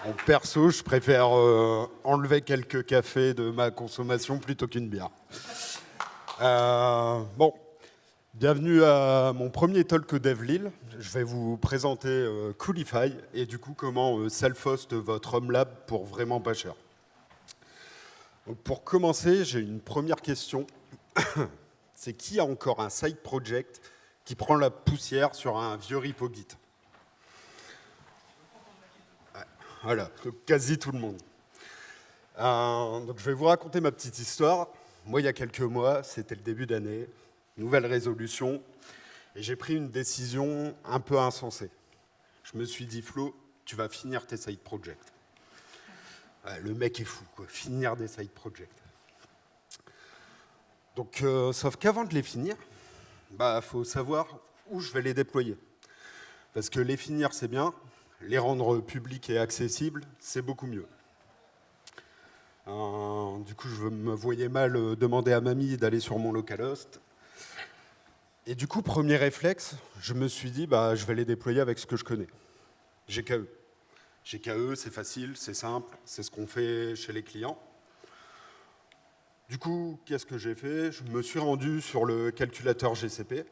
En perso, je préfère enlever quelques cafés de ma consommation plutôt qu'une bière. Bon, bienvenue à mon premier talk DevLille. Je vais vous présenter Coolify et du coup comment self-host votre home lab pour vraiment pas cher. Donc, pour commencer, j'ai une première question. C'est qui a encore un side project qui prend la poussière sur un vieux repo Git? Voilà, quasi tout le monde. Donc je vais vous raconter ma petite histoire. Moi, il y a quelques mois, c'était le début d'année, nouvelle résolution, et j'ai pris une décision un peu insensée. Je me suis dit, Flo, tu vas finir tes side projects. Ouais, le mec est fou, quoi, finir des side projects. Donc, sauf qu'avant de les finir, faut savoir où je vais les déployer. Parce que les finir, c'est bien, les rendre publics et accessibles, c'est beaucoup mieux. Du coup, je me voyais mal demander à mamie d'aller sur mon localhost. Et du coup, premier réflexe, je me suis dit, je vais les déployer avec ce que je connais. GKE. GKE, c'est facile, c'est simple, c'est ce qu'on fait chez les clients. Du coup, qu'est-ce que j'ai fait? Je me suis rendu sur le calculateur GCP.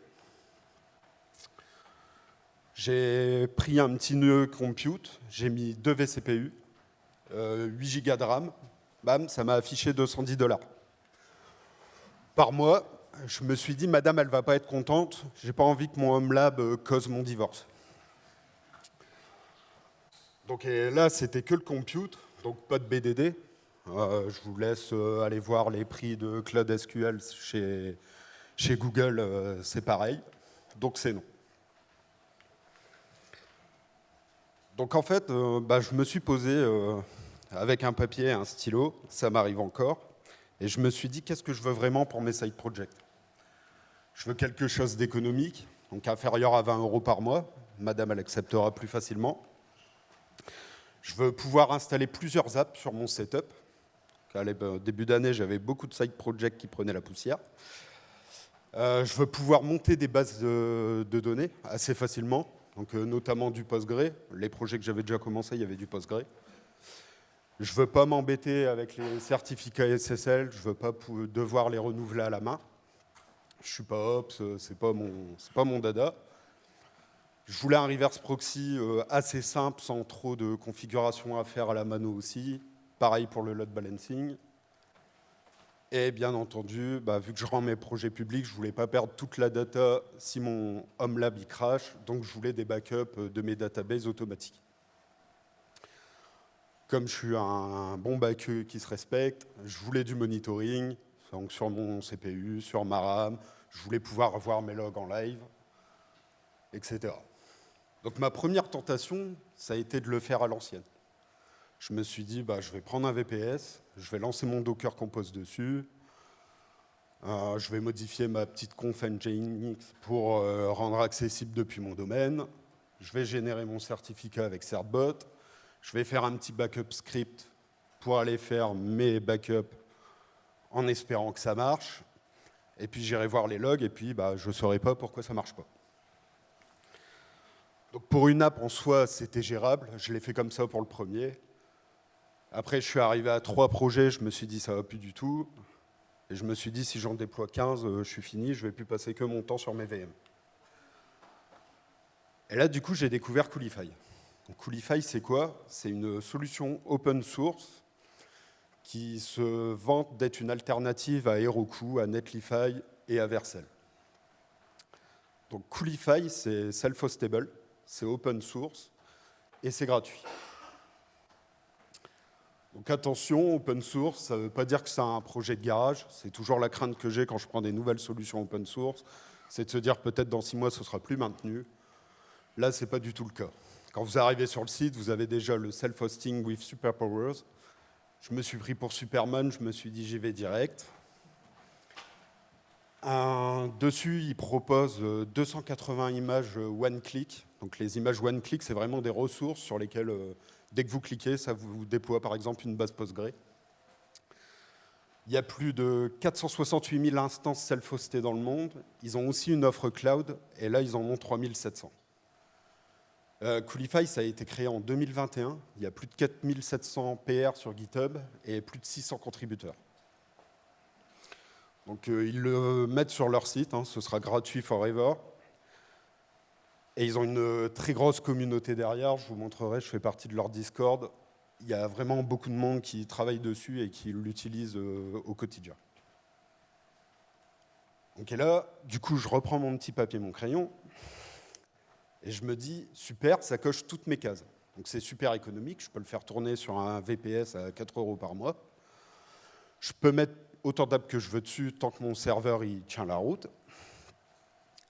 J'ai pris un petit nœud compute, j'ai mis 2 vCPU, 8 Go de RAM. Bam, ça m'a affiché $210. Par mois, je me suis dit, madame, elle va pas être contente, j'ai pas envie que mon home lab cause mon divorce. Donc et là, c'était que le compute, donc pas de BDD. Je vous laisse aller voir les prix de Cloud SQL chez Google, c'est pareil. Donc c'est non. Donc en fait, je me suis posé avec un papier et un stylo, ça m'arrive encore, et je me suis dit, qu'est-ce que je veux vraiment pour mes side projects? Je veux quelque chose d'économique, donc inférieur à 20 € par mois. Madame, elle acceptera plus facilement. Je veux pouvoir installer plusieurs apps sur mon setup. Au début d'année, j'avais beaucoup de side projects qui prenaient la poussière. Je veux pouvoir monter des bases de données assez facilement, donc notamment du Postgre. Les projets que j'avais déjà commencés, il y avait du Postgre. Je ne veux pas m'embêter avec les certificats SSL, je ne veux pas devoir les renouveler à la main. Je ne suis pas Ops, c'est pas mon dada. Je voulais un reverse proxy assez simple, sans trop de configuration à faire à la mano aussi. Pareil pour le load balancing. Et bien entendu, vu que je rends mes projets publics, je ne voulais pas perdre toute la data si mon home lab il crash, donc je voulais des backups de mes databases automatiques. Comme je suis un bon backeux qui se respecte, je voulais du monitoring, donc sur mon CPU, sur ma RAM, je voulais pouvoir avoir mes logs en live, etc. Donc ma première tentation, ça a été de le faire à l'ancienne. Je me suis dit, je vais prendre un VPS, je vais lancer mon Docker Compose dessus, je vais modifier ma petite conf Nginx pour rendre accessible depuis mon domaine, je vais générer mon certificat avec Certbot, je vais faire un petit backup script pour aller faire mes backups en espérant que ça marche, et puis j'irai voir les logs, et puis je ne saurai pas pourquoi ça ne marche pas. Donc pour une app en soi, c'était gérable, je l'ai fait comme ça pour le premier. Après, je suis arrivé à 3 projets, je me suis dit, ça va plus du tout. Et je me suis dit, si j'en déploie 15, je suis fini, je ne vais plus passer que mon temps sur mes VM. Et là, du coup, j'ai découvert Coolify. Donc, Coolify, c'est quoi? C'est une solution open source qui se vante d'être une alternative à Heroku, à Netlify et à Vercel. Donc, Coolify, c'est self-hostable, c'est open source et c'est gratuit. Donc attention, open source, ça ne veut pas dire que c'est un projet de garage. C'est toujours la crainte que j'ai quand je prends des nouvelles solutions open source. C'est de se dire peut-être dans 6 mois, ce ne sera plus maintenu. Là, ce n'est pas du tout le cas. Quand vous arrivez sur le site, vous avez déjà le self-hosting with superpowers. Je me suis pris pour Superman, je me suis dit j'y vais direct. Dessus, il propose 280 images one-click. Donc les images one-click, c'est vraiment des ressources sur lesquelles... dès que vous cliquez, ça vous déploie par exemple une base Postgre. Il y a plus de 468 000 instances self-hostées dans le monde. Ils ont aussi une offre cloud, et là, ils en ont 3 700. Coolify, ça a été créé en 2021. Il y a plus de 4700 PR sur GitHub et plus de 600 contributeurs. Donc ils le mettent sur leur site, hein, ce sera gratuit forever. Et ils ont une très grosse communauté derrière, je vous montrerai, je fais partie de leur Discord. Il y a vraiment beaucoup de monde qui travaille dessus et qui l'utilise au quotidien. Donc et là, du coup, je reprends mon petit papier, mon crayon, et je me dis, super, ça coche toutes mes cases. Donc c'est super économique, je peux le faire tourner sur un VPS à 4 € par mois. Je peux mettre autant d'apps que je veux dessus tant que mon serveur il tient la route.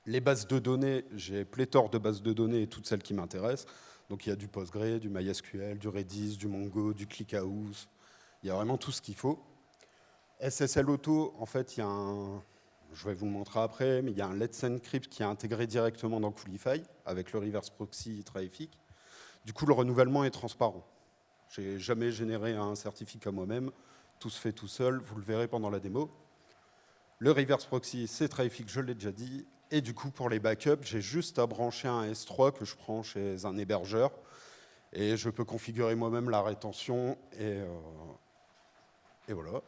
Les bases de données, j'ai pléthore de bases de données et toutes celles qui m'intéressent. Donc il y a du Postgre, du MySQL, du Redis, du Mongo, du ClickHouse. Il y a vraiment tout ce qu'il faut. SSL Auto, en fait, il y a un... Je vais vous le montrer après, mais il y a un Let's Encrypt qui est intégré directement dans Coolify avec le reverse proxy Traffic. Du coup, le renouvellement est transparent. Je n'ai jamais généré un certificat moi-même. Tout se fait tout seul. Vous le verrez pendant la démo. Le reverse proxy, c'est Traffic, je l'ai déjà dit. Et du coup, pour les backups, j'ai juste à brancher un S3 que je prends chez un hébergeur. Et je peux configurer moi-même la rétention. Et voilà.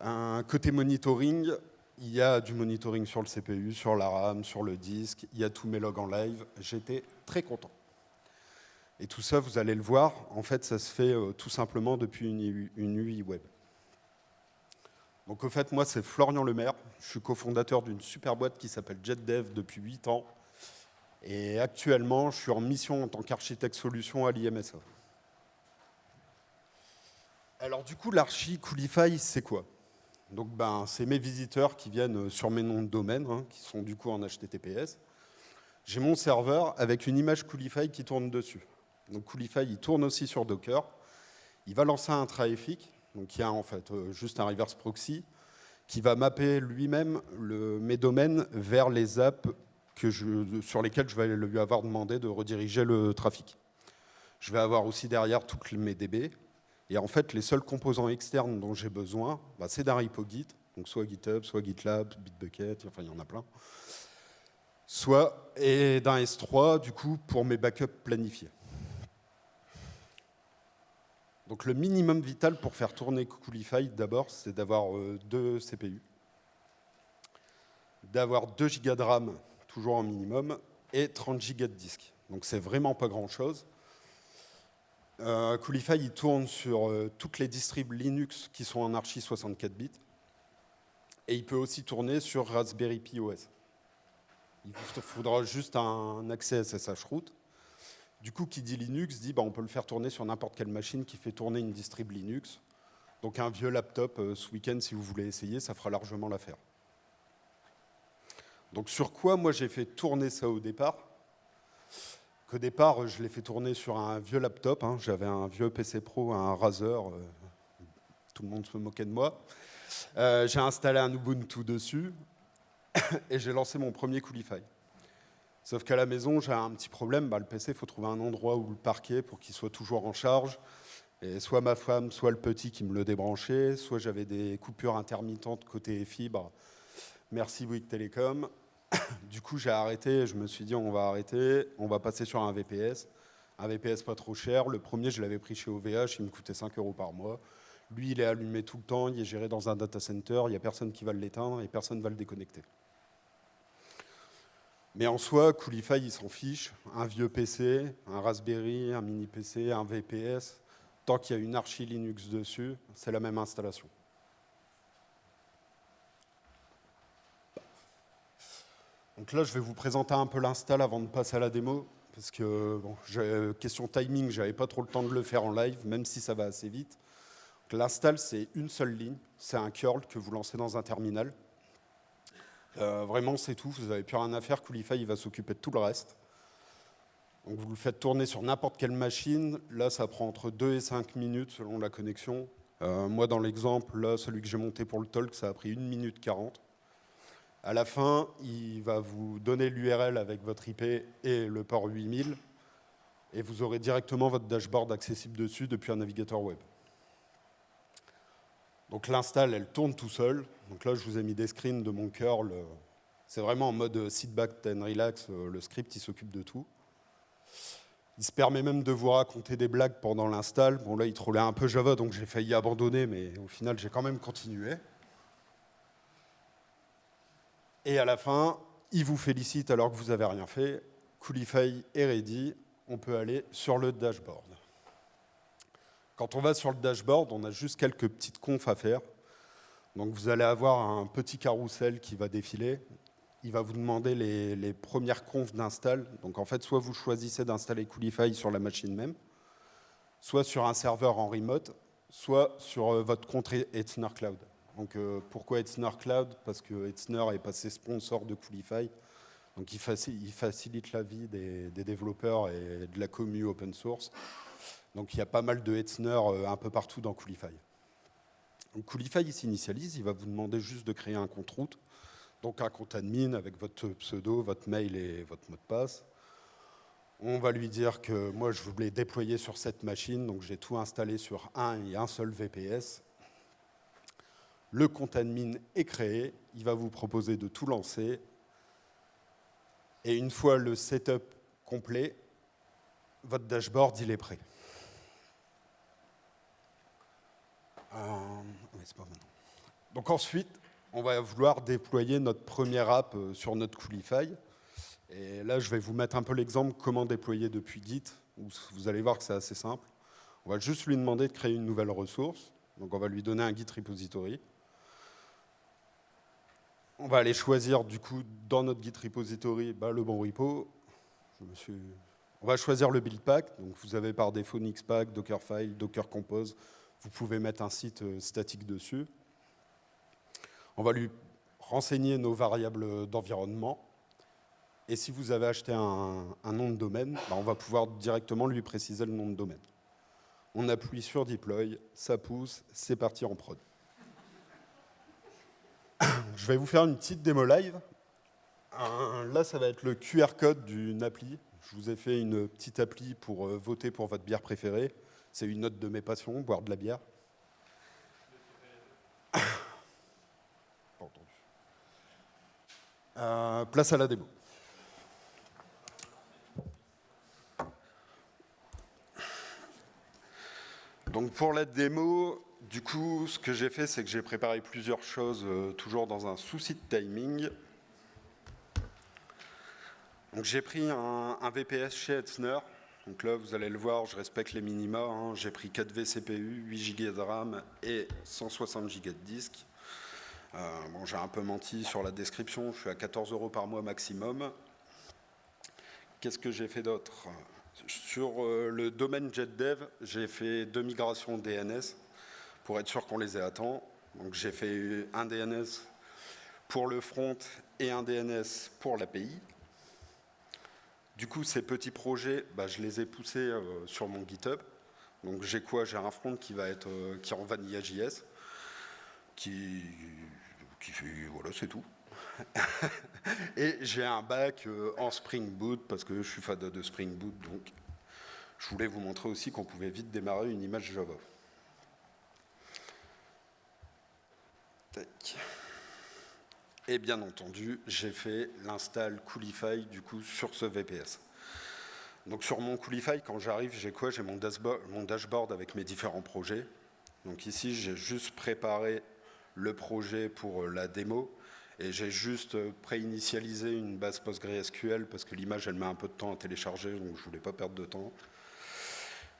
Un côté monitoring, il y a du monitoring sur le CPU, sur la RAM, sur le disque. Il y a tous mes logs en live. J'étais très content. Et tout ça, vous allez le voir, en fait, ça se fait tout simplement depuis une UI web. Donc, au fait, moi, c'est Florian Lemaire. Je suis cofondateur d'une super boîte qui s'appelle JetDev depuis 8 ans. Et actuellement, je suis en mission en tant qu'architecte solution à l'IMSA. Alors, du coup, l'archi Coolify, c'est quoi? Donc, c'est mes visiteurs qui viennent sur mes noms de domaine, hein, qui sont du coup en HTTPS. J'ai mon serveur avec une image Coolify qui tourne dessus. Donc, Coolify, il tourne aussi sur Docker. Il va lancer un Traffic. Donc, il y a en fait juste un reverse proxy qui va mapper lui-même mes domaines vers les apps sur lesquelles je vais lui avoir demandé de rediriger le trafic. Je vais avoir aussi derrière toutes mes DB. Et en fait, les seuls composants externes dont j'ai besoin, c'est d'un repo Git, donc soit GitHub, soit GitLab, Bitbucket, enfin il y en a plein. Et d'un S3, du coup, pour mes backups planifiés. Donc le minimum vital pour faire tourner Coolify, d'abord, c'est d'avoir 2 CPU, d'avoir 2 Go de RAM, toujours en minimum, et 30 Go de disque. Donc c'est vraiment pas grand-chose. Coolify, il tourne sur toutes les distribs Linux qui sont en archi 64 bits, et il peut aussi tourner sur Raspberry Pi OS. Il vous faudra juste un accès SSH root. Du coup, qui dit Linux dit on peut le faire tourner sur n'importe quelle machine qui fait tourner une distrib Linux. Donc un vieux laptop, ce week-end, si vous voulez essayer, ça fera largement l'affaire. Donc sur quoi, moi, j'ai fait tourner ça au départ? Qu'au départ, je l'ai fait tourner sur un vieux laptop. Hein. J'avais un vieux PC Pro, un Razer. Tout le monde se moquait de moi. J'ai installé un Ubuntu dessus et j'ai lancé mon premier Coolify. Sauf qu'à la maison, j'ai un petit problème. Le PC, il faut trouver un endroit où le parquer pour qu'il soit toujours en charge. Et soit ma femme, soit le petit qui me le débranchait, soit j'avais des coupures intermittentes côté fibre. Merci Bouygues Télécom. Du coup, j'ai arrêté. Je me suis dit, on va arrêter. On va passer sur un VPS. Un VPS pas trop cher. Le premier, je l'avais pris chez OVH. Il me coûtait 5 € par mois. Lui, il est allumé tout le temps. Il est géré dans un data center. Il n'y a personne qui va l'éteindre et personne ne va le déconnecter. Mais en soi, Coolify, il s'en fiche. Un vieux PC, un Raspberry, un mini PC, un VPS, tant qu'il y a une archi Linux dessus, c'est la même installation. Donc là, je vais vous présenter un peu l'install avant de passer à la démo. Parce que, question timing, je n'avais pas trop le temps de le faire en live, même si ça va assez vite. L'install, c'est une seule ligne. C'est un curl que vous lancez dans un terminal. Vraiment, c'est tout. Vous n'avez plus rien à faire. Coolify, il va s'occuper de tout le reste. Donc, vous le faites tourner sur n'importe quelle machine. Là, ça prend entre 2 et 5 minutes selon la connexion. Moi, dans l'exemple, là, celui que j'ai monté pour le talk, ça a pris 1 minute 40. À la fin, il va vous donner l'URL avec votre IP et le port 8000. Et vous aurez directement votre dashboard accessible dessus depuis un navigateur web. Donc l'install, elle tourne tout seul. Donc là, je vous ai mis des screens de mon curl. C'est vraiment en mode sit back and relax. Le script, il s'occupe de tout. Il se permet même de vous raconter des blagues pendant l'install. Bon, là, il trollait un peu Java, donc j'ai failli abandonner, mais au final, j'ai quand même continué. Et à la fin, il vous félicite alors que vous n'avez rien fait. Coolify est ready. On peut aller sur le dashboard. Quand on va sur le dashboard, on a juste quelques petites confs à faire. Donc vous allez avoir un petit carrousel qui va défiler. Il va vous demander les premières confs d'install. Donc en fait, soit vous choisissez d'installer Coolify sur la machine même, soit sur un serveur en remote, soit sur votre compte Hetzner Cloud. Donc pourquoi Hetzner Cloud? Parce que Hetzner est passé sponsor de Coolify. Donc il facilite la vie des développeurs et de la commu open source. Donc il y a pas mal de Hetzner un peu partout dans Coolify. Donc Coolify, il s'initialise, il va vous demander juste de créer un compte root, donc un compte admin avec votre pseudo, votre mail et votre mot de passe. On va lui dire que moi, je voulais déployer sur cette machine, donc j'ai tout installé sur un et un seul VPS. Le compte admin est créé, il va vous proposer de tout lancer. Et une fois le setup complet, votre dashboard, il est prêt. C'est pas maintenant. Donc ensuite, on va vouloir déployer notre première app sur notre Coolify. Et là, je vais vous mettre un peu l'exemple comment déployer depuis Git. Vous allez voir que c'est assez simple. On va juste lui demander de créer une nouvelle ressource. Donc on va lui donner un Git repository. On va aller choisir du coup dans notre Git repository le bon repo. On va choisir le build pack. Donc vous avez par défaut Nixpack, Dockerfile, Docker Compose. Vous pouvez mettre un site statique dessus. On va lui renseigner nos variables d'environnement. Et si vous avez acheté un nom de domaine, on va pouvoir directement lui préciser le nom de domaine. On appuie sur Deploy, ça pousse, c'est parti en prod. Je vais vous faire une petite démo live. Là, ça va être le QR code d'une appli. Je vous ai fait une petite appli pour voter pour votre bière préférée. C'est une note de mes passions, boire de la bière. Pas entendu. Place à la démo. Donc pour la démo, du coup, ce que j'ai fait, c'est que j'ai préparé plusieurs choses, toujours dans un souci de timing. Donc j'ai pris un VPS chez Hetzner. Donc là, vous allez le voir, je respecte les minima. Hein. J'ai pris 4 vCPU, 8 Go de RAM et 160 Go de disque. J'ai un peu menti sur la description, je suis à 14 € par mois maximum. Qu'est-ce que j'ai fait d'autre? Sur le domaine JetDev, j'ai fait 2 migrations DNS pour être sûr qu'on les ait à temps. Donc j'ai fait un DNS pour le front et un DNS pour l'API. Du coup, ces petits projets, je les ai poussés sur mon GitHub. Donc j'ai quoi? J'ai un front qui est en Vanilla.js, qui fait, voilà, c'est tout. Et j'ai un back en Spring Boot parce que je suis fan de Spring Boot, donc je voulais vous montrer aussi qu'on pouvait vite démarrer une image Java. Tac. Et bien entendu, j'ai fait l'install Coolify du coup sur ce VPS. Donc sur mon Coolify, quand j'arrive, j'ai quoi? J'ai mon dashboard avec mes différents projets. Donc ici, j'ai juste préparé le projet pour la démo et j'ai juste pré-initialisé une base PostgreSQL parce que l'image, elle met un peu de temps à télécharger, donc je voulais pas perdre de temps.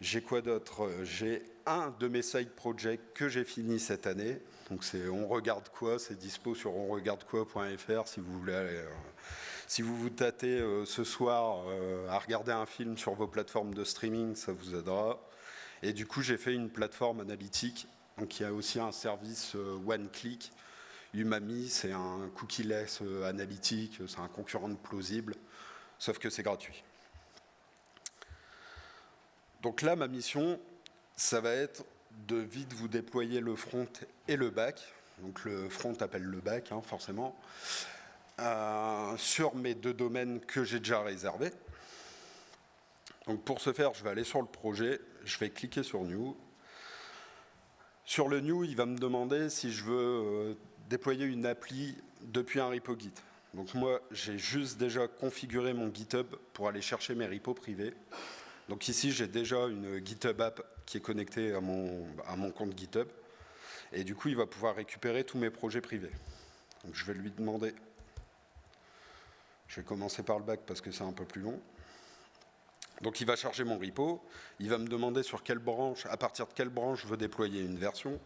J'ai quoi d'autre? J'ai un de mes side projects que j'ai fini cette année. Donc c'est On Regarde Quoi, c'est dispo sur onregardquoi.fr si vous voulez aller, si vous vous tâtez ce soir à regarder un film sur vos plateformes de streaming, ça vous aidera. Et du coup, j'ai fait une plateforme analytique. Donc il y a aussi un service one-click. Umami, c'est un cookie-less analytique, c'est un concurrent de Plausible, sauf que c'est gratuit. Donc là, ma mission, ça va être de vite vous déployer le front et le back. Donc le front appelle le back, forcément, sur mes 2 domaines que j'ai déjà réservés. Donc pour ce faire, je vais aller sur le projet, je vais cliquer sur New. Sur le New, il va me demander si je veux déployer une appli depuis un repo Git. Donc moi, j'ai juste déjà configuré mon GitHub pour aller chercher mes repos privés. Donc ici, j'ai déjà une GitHub app qui est connectée à mon compte GitHub. Et du coup, il va pouvoir récupérer tous mes projets privés. Donc je vais lui demander... Je vais commencer par le back parce que c'est un peu plus long. Donc il va charger mon repo. Il va me demander sur quelle branche, à partir de quelle branche je veux déployer une version.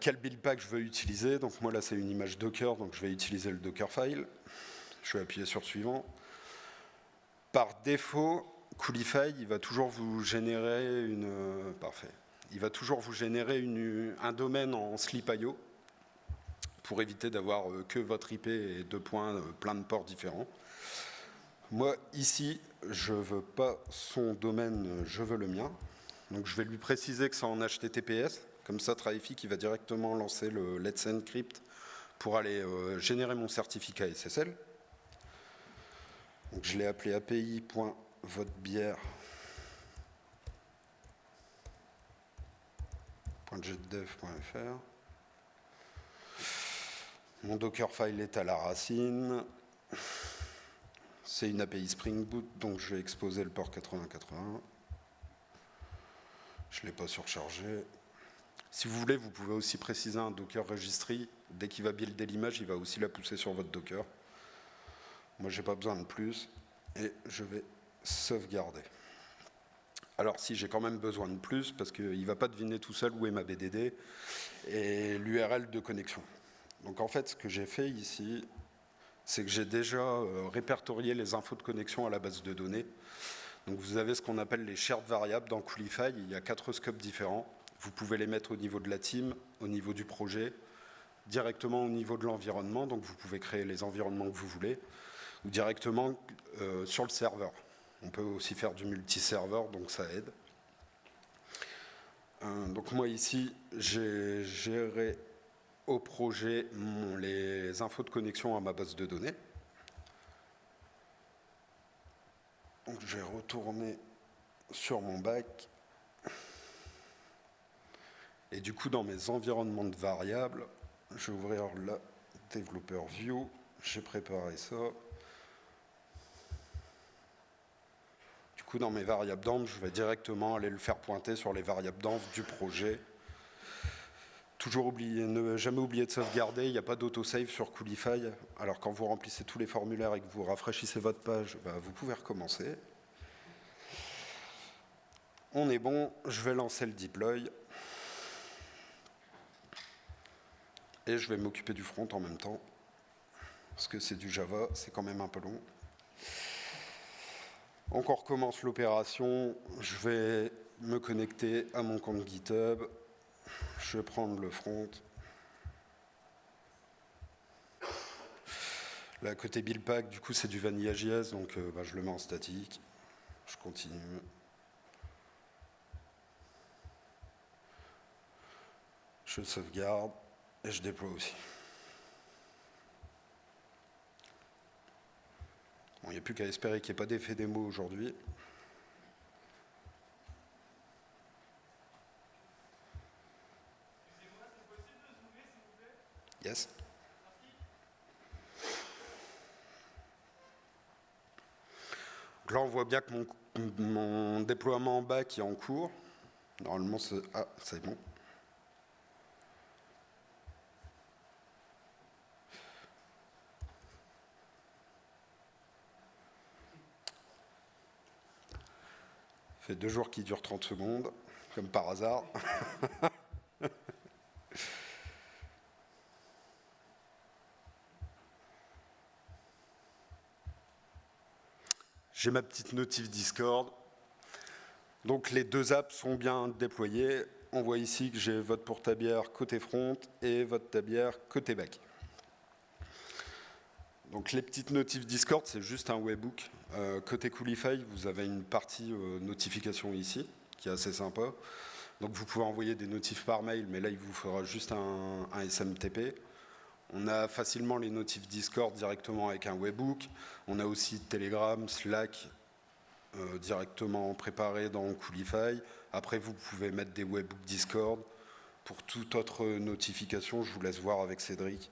Quel build pack je veux utiliser. Donc moi là, c'est une image Docker, donc je vais utiliser le Dockerfile. Je vais appuyer sur suivant. Par défaut, Coolify, il va toujours vous générer parfait. Il va toujours vous générer un domaine en slip.io pour éviter d'avoir que votre IP et deux points, plein de ports différents. Moi, ici, je ne veux pas son domaine, je veux le mien. Donc je vais lui préciser que c'est en HTTPS. Comme ça, Traffic, il va directement lancer le Let's Encrypt pour aller générer mon certificat SSL. Donc je l'ai appelé api.votrebière.jetdev.fr. Mon Dockerfile est à la racine. C'est une API Spring Boot, donc je vais exposer le port 8081. Je ne l'ai pas surchargé. Si vous voulez, vous pouvez aussi préciser un Docker Registry. Dès qu'il va builder l'image, il va aussi la pousser sur votre Docker. Moi, je n'ai pas besoin de plus. Et je vais sauvegarder. Alors si j'ai quand même besoin de plus, parce qu'il ne va pas deviner tout seul où est ma BDD et l'URL de connexion. Donc en fait, ce que j'ai fait ici, c'est que j'ai déjà répertorié les infos de connexion à la base de données. Donc vous avez ce qu'on appelle les shared variables dans Coolify. Il y a 4 scopes différents. Vous pouvez les mettre au niveau de la team, au niveau du projet, directement au niveau de l'environnement. Donc vous pouvez créer les environnements que vous voulez, ou directement sur le serveur. On peut aussi faire du multi-serveur, donc ça aide. Donc moi ici, j'ai géré au projet les infos de connexion à ma base de données. Donc je vais retourner sur mon back. Et du coup, dans mes environnements de variables, je vais ouvrir la Developer View. J'ai préparé ça. Du coup, dans mes variables d'env, je vais directement aller le faire pointer sur les variables d'env du projet. Toujours ne jamais oublier de sauvegarder, il n'y a pas d'autosave sur Coolify. Alors quand vous remplissez tous les formulaires et que vous rafraîchissez votre page, vous pouvez recommencer. On est bon, je vais lancer le deploy. Et je vais m'occuper du front en même temps. Parce que c'est du Java, c'est quand même un peu long. Donc on recommence l'opération. Je vais me connecter à mon compte GitHub. Je vais prendre le front. Là, côté build pack, du coup, c'est du Vanilla.js, donc je le mets en statique. Je continue. Je sauvegarde et je déploie aussi. Bon, il n'y a plus qu'à espérer qu'il n'y ait pas d'effet démo aujourd'hui. Yes. Donc là, on voit bien que mon déploiement en back est en cours. Normalement, c'est bon. Ça fait 2 jours qui durent 30 secondes, comme par hasard. J'ai ma petite notif Discord. Donc les 2 apps sont bien déployées. On voit ici que j'ai votre porte-tabière côté front et votre tabière côté back. Donc les petites notifs Discord, c'est juste un webhook. Côté Coolify, vous avez une partie notification ici, qui est assez sympa. Donc vous pouvez envoyer des notifs par mail, mais là il vous fera juste un SMTP. On a facilement les notifs Discord directement avec un webhook. On a aussi Telegram, Slack directement préparé dans Coolify. Après, vous pouvez mettre des webhooks Discord. Pour toute autre notification, je vous laisse voir avec Cédric.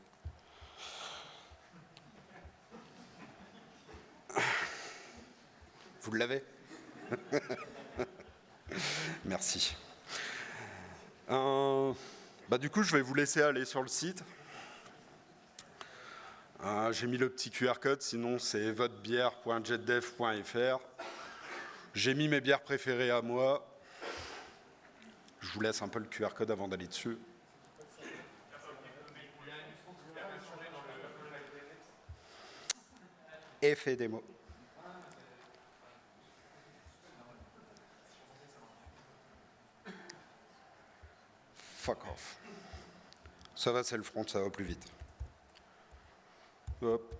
Vous l'avez? Merci. Du coup, je vais vous laisser aller sur le site. J'ai mis le petit QR code, sinon c'est votrebière.jetdev.fr. J'ai mis mes bières préférées à moi. Je vous laisse un peu le QR code avant d'aller dessus. Effet démo. Fuck off. Ça va, c'est le front, ça va plus vite. Hop.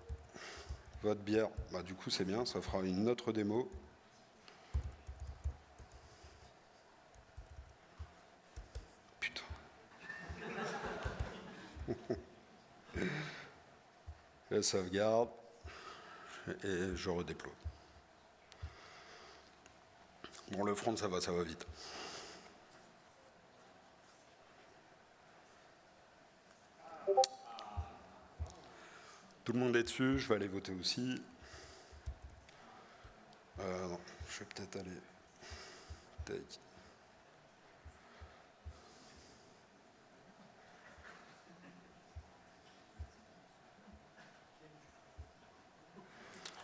Votre bière, du coup c'est bien, ça fera une autre démo. Putain. Je sauvegarde et je redéploie. Bon, le front, ça va vite. Tout le monde est dessus, je vais aller voter aussi. Non, je vais peut-être aller... Tac.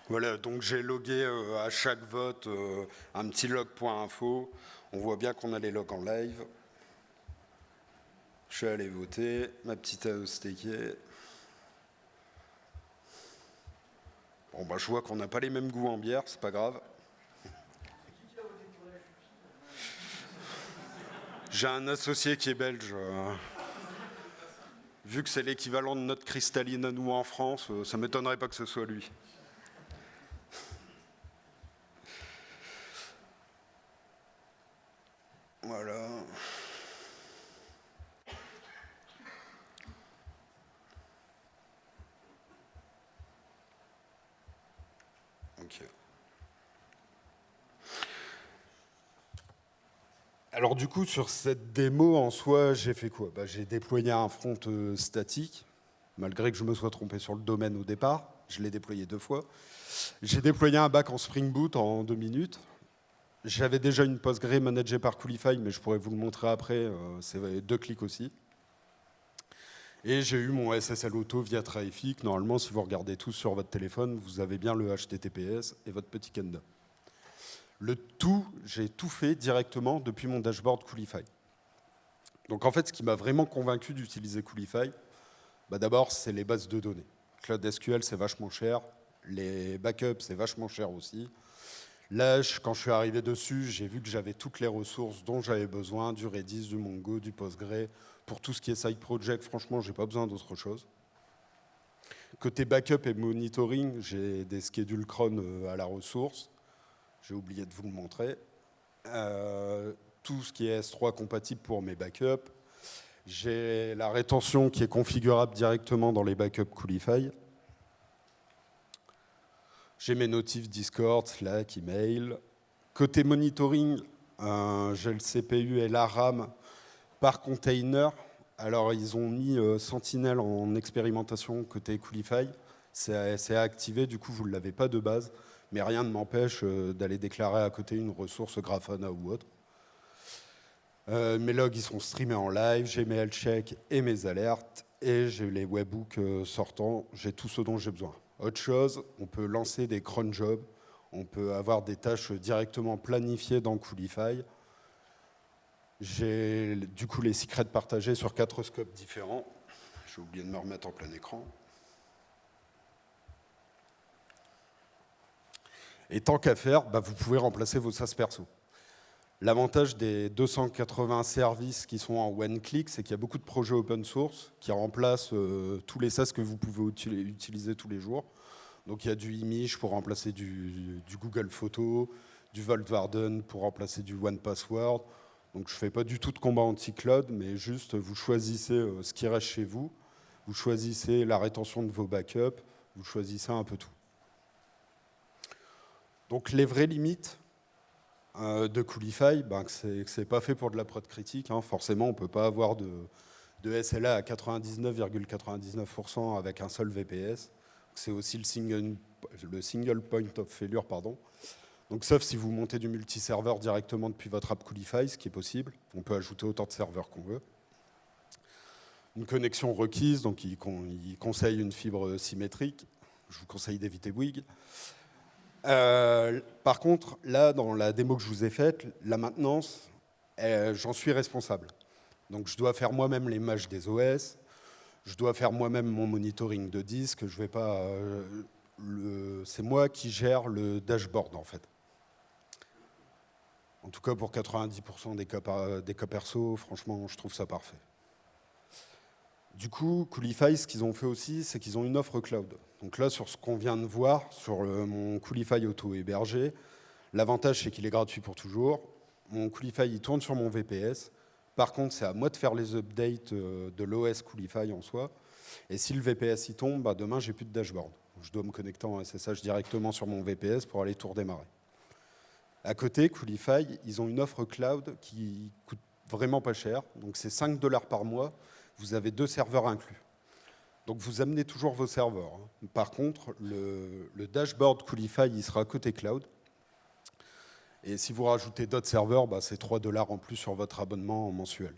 Voilà, donc j'ai logué à chaque vote un petit log.info. On voit bien qu'on a les logs en live. Je suis allé voter, ma petite AE stakée. Bon, je vois qu'on n'a pas les mêmes goûts en bière, c'est pas grave. J'ai un associé qui est belge. Vu que c'est l'équivalent de notre cristalline à nous en France, ça ne m'étonnerait pas que ce soit lui. Voilà. Ok. Alors du coup, sur cette démo, en soi, j'ai fait quoi? J'ai déployé un front statique, malgré que je me sois trompé sur le domaine au départ. Je l'ai déployé 2 fois. J'ai déployé un back en Spring Boot en 2 minutes. J'avais déjà une Postgre managée par Coolify, mais je pourrais vous le montrer après, c'est 2 clics aussi. Et j'ai eu mon SSL Auto via Traffic. Normalement, si vous regardez tous sur votre téléphone, vous avez bien le HTTPS et votre petit kenda. J'ai tout fait directement depuis mon dashboard Coolify. Donc en fait, ce qui m'a vraiment convaincu d'utiliser Coolify, d'abord, c'est les bases de données. Cloud SQL, c'est vachement cher. Les backups, c'est vachement cher aussi. Là, quand je suis arrivé dessus, j'ai vu que j'avais toutes les ressources dont j'avais besoin, du Redis, du Mongo, du Postgre. Pour tout ce qui est side project, franchement, j'ai pas besoin d'autre chose. Côté backup et monitoring, j'ai des schedules cron à la ressource. J'ai oublié de vous le montrer. Tout ce qui est S3 compatible pour mes backups. J'ai la rétention qui est configurable directement dans les backups Coolify. J'ai mes notifs Discord, Slack, email. Côté monitoring, j'ai le CPU et la RAM par container. Alors, ils ont mis Sentinel en expérimentation côté Coolify. C'est activé, du coup, vous ne l'avez pas de base. Mais rien ne m'empêche d'aller déclarer à côté une ressource Grafana ou autre. Mes logs, ils sont streamés en live. J'ai mes health checks et mes alertes. Et j'ai les webhooks sortants. J'ai tout ce dont j'ai besoin. Autre chose, on peut lancer des cron jobs. On peut avoir des tâches directement planifiées dans Coolify. J'ai du coup les secrets partagés sur 4 scopes différents. J'ai oublié de me remettre en plein écran. Et tant qu'à faire, vous pouvez remplacer vos SaaS perso. L'avantage des 280 services qui sont en one-click, c'est qu'il y a beaucoup de projets open source qui remplacent tous les SaaS que vous pouvez utiliser tous les jours. Donc il y a du Image pour remplacer du Google Photos, du Vault Warden pour remplacer du One Password. Donc je ne fais pas du tout de combat anti-cloud, mais juste vous choisissez ce qui reste chez vous, vous choisissez la rétention de vos backups, vous choisissez un peu tout. Donc les vraies limites de Coolify, c'est que ce n'est pas fait pour de la prod critique. Forcément, on ne peut pas avoir de SLA à 99,99% avec un seul VPS. C'est aussi le single point of failure, pardon. Donc, sauf si vous montez du multiserveur directement depuis votre app Coolify, ce qui est possible. On peut ajouter autant de serveurs qu'on veut. Une connexion requise, donc il conseille une fibre symétrique. Je vous conseille d'éviter Bouygues. Par contre, là, dans la démo que je vous ai faite, la maintenance, j'en suis responsable. Donc je dois faire moi-même les matchs des OS, je dois faire moi-même mon monitoring de disque, je vais pas, c'est moi qui gère le dashboard en fait. En tout cas pour 90% des cas perso, franchement, je trouve ça parfait. Du coup, Coolify, ce qu'ils ont fait aussi, c'est qu'ils ont une offre cloud. Donc là, sur ce qu'on vient de voir, sur mon Coolify auto-hébergé, l'avantage, c'est qu'il est gratuit pour toujours. Mon Coolify, il tourne sur mon VPS. Par contre, c'est à moi de faire les updates de l'OS Coolify en soi. Et si le VPS y tombe, bah demain, j'ai plus de dashboard. Je dois me connecter en SSH directement sur mon VPS pour aller tout redémarrer. À côté, Coolify, ils ont une offre cloud qui coûte vraiment pas cher. Donc c'est 5 $ par mois. Vous avez 2 serveurs inclus. Donc vous amenez toujours vos serveurs. Par contre, le dashboard Coolify, il sera côté cloud. Et si vous rajoutez d'autres serveurs, bah, c'est 3 $ en plus sur votre abonnement mensuel.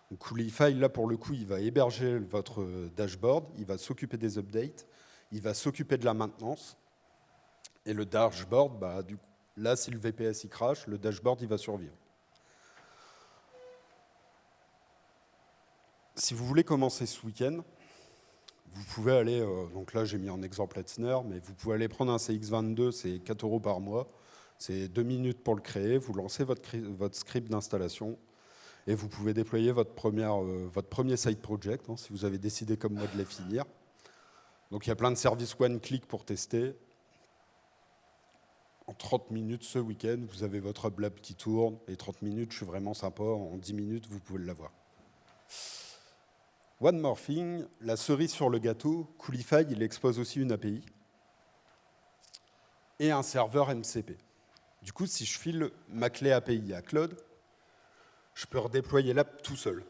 Donc Coolify, là pour le coup, il va héberger votre dashboard, il va s'occuper des updates, il va s'occuper de la maintenance. Et le dashboard, bah, là, si le VPS il crache, le dashboard il va survivre. Si vous voulez commencer ce week-end, vous pouvez aller, donc là j'ai mis en exemple Hetzner, mais vous pouvez aller prendre un CX22, c'est 4 € par mois. C'est 2 minutes pour le créer, vous lancez votre script d'installation et vous pouvez déployer votre premier side project, si vous avez décidé comme moi de les finir. Donc il y a plein de services one-click pour tester. En 30 minutes ce week-end, vous avez votre hub lab qui tourne, et 30 minutes, je suis vraiment sympa, en 10 minutes, vous pouvez l'avoir. One more thing, la cerise sur le gâteau, Coolify, il expose aussi une API et un serveur MCP. Du coup, si je file ma clé API à Claude, je peux redéployer l'app tout seul.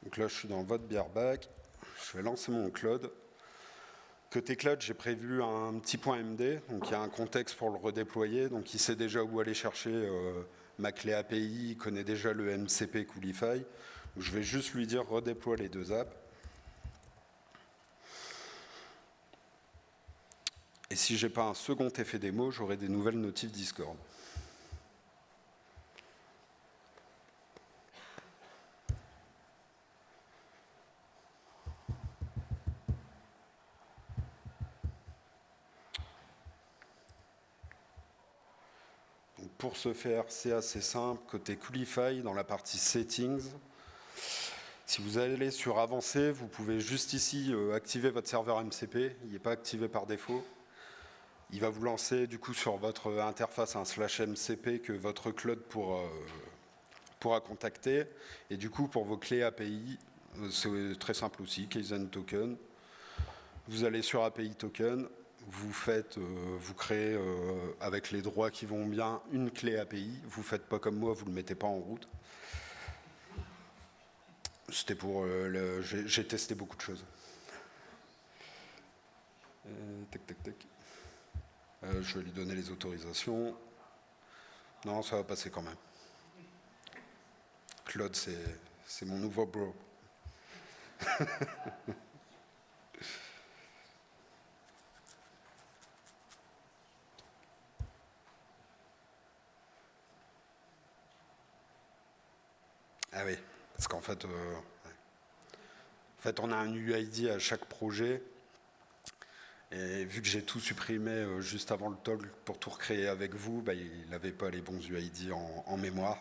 Donc là, je suis dans votre beer bag. Je vais lancer mon Claude. Côté Cloud, j'ai prévu un petit point MD. Donc il y a un contexte pour le redéployer. Donc il sait déjà où aller chercher ma clé API. Il connaît déjà le MCP Coolify. Donc, je vais juste lui dire redéploie les 2 apps. Et si je n'ai pas un second effet démo, j'aurai des nouvelles notifs Discord. Donc pour ce faire, c'est assez simple. Côté Coolify, dans la partie Settings, si vous allez sur Avancé, vous pouvez juste ici activer votre serveur MCP. Il n'est pas activé par défaut. Il va vous lancer du coup sur votre interface un /MCP que votre Cloud pourra contacter. Et du coup, pour vos clés API, c'est très simple aussi, Kaizen Token. Vous allez sur API Token, vous créez avec les droits qui vont bien une clé API. Vous ne faites pas comme moi, vous ne le mettez pas en route. C'était pour... j'ai testé beaucoup de choses. Je vais lui donner les autorisations. Non, ça va passer quand même. Claude, c'est mon nouveau bro. Ah oui, parce qu'en fait, on a un UID à chaque projet. Et vu que j'ai tout supprimé juste avant le toggle pour tout recréer avec vous, bah, il n'avait pas les bons UID en mémoire.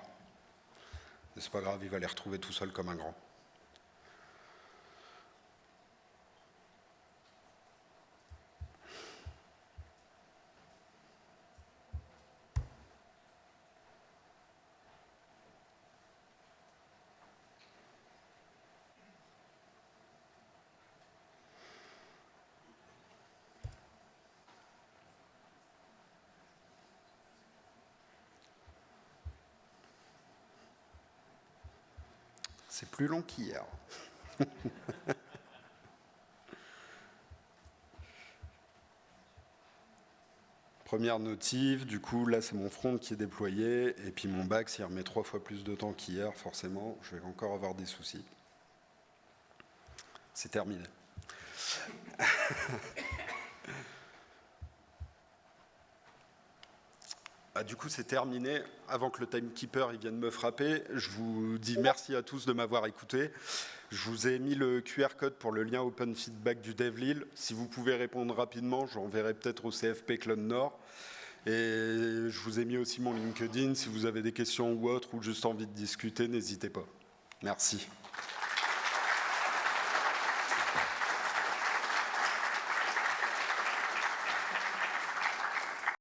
Mais c'est pas grave, il va les retrouver tout seul comme un grand. C'est plus long qu'hier. Première notif, du coup, là, c'est mon front qui est déployé. Et puis mon back, s'il remet 3 fois plus de temps qu'hier, forcément, je vais encore avoir des soucis. C'est terminé. Du coup, c'est terminé. Avant que le timekeeper il vienne me frapper, je vous dis merci à tous de m'avoir écouté. Je vous ai mis le QR code pour le lien Open Feedback du DevLille. Si vous pouvez répondre rapidement, j'enverrai peut-être au CFP Clone Nord. Et je vous ai mis aussi mon LinkedIn. Si vous avez des questions ou autres, ou juste envie de discuter, n'hésitez pas. Merci.